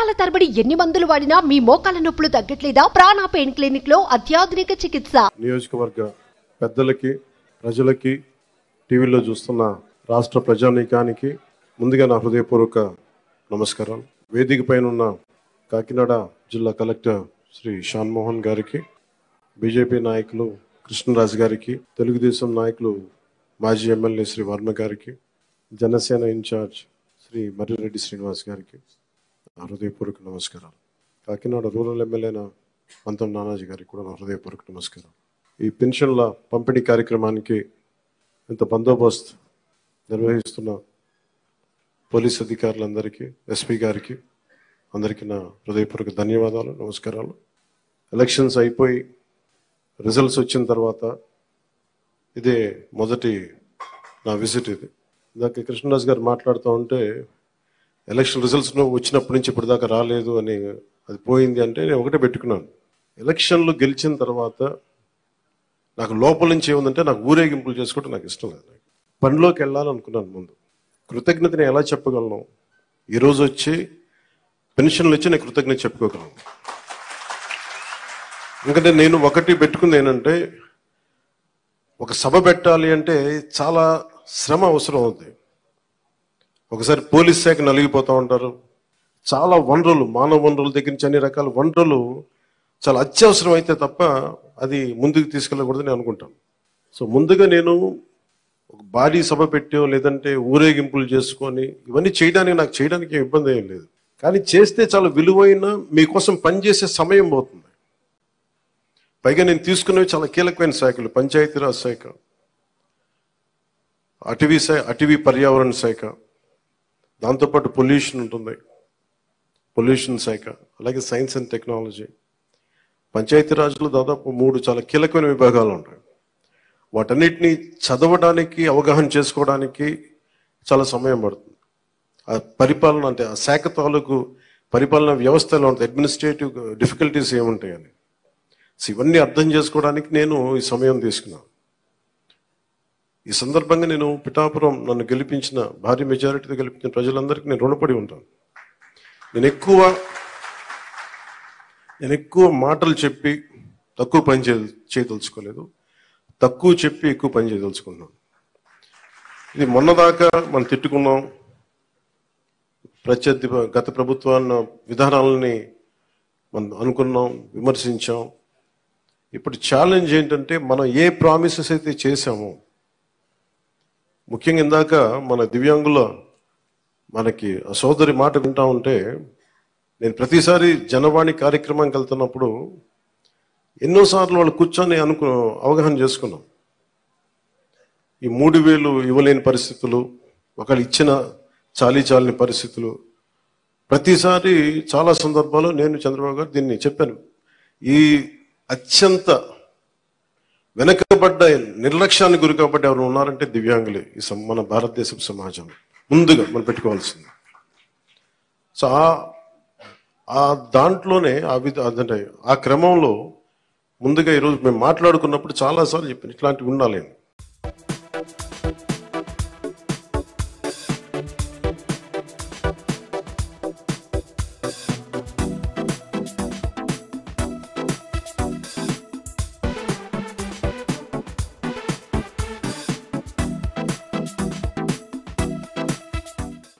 సంవత్సరాల తరబడి ఎన్ని మందులు వాడినా మీ మోకాల నొప్పులు తగ్గట్లేదా? ప్రాణ పెయిన్ క్లినిక్ లో అత్యాధునిక చికిత్స. నియోజకవర్గ పెద్దలకి, ప్రజలకి, టీవీలో చూస్తున్న రాష్ట్ర ప్రజానీకానికి ముందుగా నా హృదయపూర్వక నమస్కారాలు. వేదిక పైన ఉన్న కాకినాడ జిల్లా కలెక్టర్ శ్రీ షాన్మోహన్ గారికి, బీజేపీ నాయకులు కృష్ణరాజు గారికి, తెలుగుదేశం నాయకులు మాజీ ఎమ్మెల్యే శ్రీ వర్మ గారికి, జనసేన ఇన్ఛార్జ్ శ్రీ మర్రిరెడ్డి శ్రీనివాస్ గారికి నా హృదయపూర్వక నమస్కారాలు. కాకినాడ రూరల్ ఎమ్మెల్యే మంతం నానాజీ గారికి కూడా నా హృదయపూర్వక నమస్కారం. ఈ పెన్షన్ల పంపిణీ కార్యక్రమానికి ఇంత బందోబస్తు నిర్వహిస్తున్న పోలీస్ అధికారులందరికీ, ఎస్పీ గారికి అందరికీ నా హృదయపూర్వక ధన్యవాదాలు, నమస్కారాలు. ఎలక్షన్స్ అయిపోయి రిజల్ట్స్ వచ్చిన తర్వాత ఇదే మొదటి నా విజిట్. ఇది ఇందాక కృష్ణరాజు గారు మాట్లాడుతూ ఉంటే ఎలక్షన్ రిజల్ట్స్ వచ్చినప్పటి నుంచి ఇప్పటిదాకా రాలేదు అని, అది పోయింది అంటే నేను ఒకటే పెట్టుకున్నాను. ఎలక్షన్లు గెలిచిన తర్వాత నాకు లోపల నుంచి ఏముందంటే నాకు ఊరేగింపులు చేసుకోవడం నాకు ఇష్టం లేదు. పనిలోకి వెళ్ళాలనుకున్నాను. ముందు కృతజ్ఞతని ఎలా చెప్పగలను? ఈరోజు వచ్చి పెన్షన్లు వచ్చి నేను కృతజ్ఞత చెప్పుకోగలను. ఎందుకంటే నేను ఒకటి పెట్టుకుంది ఏంటంటే, ఒక సభ పెట్టాలి అంటే చాలా శ్రమ అవసరం అవుతుంది. ఒకసారి పోలీస్ శాఖ నలిగిపోతూ ఉంటారు. చాలా వనరులు, మానవ వనరుల దగ్గర నుంచి అన్ని రకాల వనరులు చాలా అత్యవసరం అయితే తప్ప అది ముందుకు తీసుకెళ్ళకూడదని అనుకుంటాను. సో ముందుగా నేను ఒక భారీ సభ పెట్టో లేదంటే ఊరేగింపులు చేసుకొని ఇవన్నీ చేయడానికి ఇబ్బంది ఏం లేదు. కానీ చేస్తే చాలా విలువైన, మీకోసం పనిచేసే సమయం పోతుంది. పైగా నేను తీసుకున్నవి చాలా కీలకమైన శాఖలు: పంచాయతీరాజ్ శాఖ, అటవీ పర్యావరణ శాఖ, దాంతోపాటు పొల్యూషన్ ఉంటుంది, పొల్యూషన్ శాఖ, అలాగే సైన్స్ అండ్ టెక్నాలజీ. పంచాయతీరాజ్లో దాదాపు 3 చాలా కీలకమైన విభాగాలు ఉంటాయి. వాటన్నిటినీ చదవడానికి, అవగాహన చేసుకోవడానికి చాలా సమయం పడుతుంది. ఆ పరిపాలన అంటే ఆ శాఖ తాలూకు పరిపాలన వ్యవస్థలో ఉంటుంది, అడ్మినిస్ట్రేటివ్ డిఫికల్టీస్ ఏముంటాయని. సో ఇవన్నీ అర్థం చేసుకోవడానికి నేను ఈ సమయం తీసుకున్నాను. ఈ సందర్భంగా నేను పిఠాపురం నన్ను గెలిపించిన, భారీ మెజారిటీతో గెలిపించిన ప్రజలందరికీ నేను రుణపడి ఉంటాను. నేను ఎక్కువ మాటలు చెప్పి తక్కువ పని చేయదలుచుకోలేదు, తక్కువ చెప్పి ఎక్కువ పని చేయదలుచుకున్నాను. ఇది మొన్నదాకా మనం తిట్టుకున్నాం, గత ప్రభుత్వాన్ని విధానాలని మనం అనుకున్నాం, విమర్శించాం. ఇప్పుడు ఛాలెంజ్ ఏంటంటే, మనం ఏ ప్రామిసెస్ అయితే చేశామో, ముఖ్యంగా ఇందాక మన దివ్యాంగుల మనకి ఆ సోదరి మాట వింటా ఉంటే, నేను ప్రతిసారి జనవాణి కార్యక్రమానికి వెళ్తున్నప్పుడు ఎన్నోసార్లు వాళ్ళు కూర్చొని అవగాహన చేసుకున్నాం. ఈ 3000 ఇవ్వలేని పరిస్థితులు, ఒకళ్ళు ఇచ్చిన చాలీచాలని పరిస్థితులు. ప్రతిసారి చాలా సందర్భాల్లో నేను చంద్రబాబు గారు దీన్ని చెప్పాను. ఈ అత్యంత వెనకబడ్డ, నిర్లక్ష్యానికి గురి కాబట్టి ఎవరు ఉన్నారంటే దివ్యాంగులే ఈ మన భారతదేశపు సమాజం ముందుగా మనం పెట్టుకోవాల్సింది. సో ఆ దాంట్లోనే అంటే ఆ క్రమంలో ముందుగా ఈరోజు మేము మాట్లాడుకున్నప్పుడు చాలాసార్లు చెప్పాను, ఇట్లాంటివి ఉండాలి.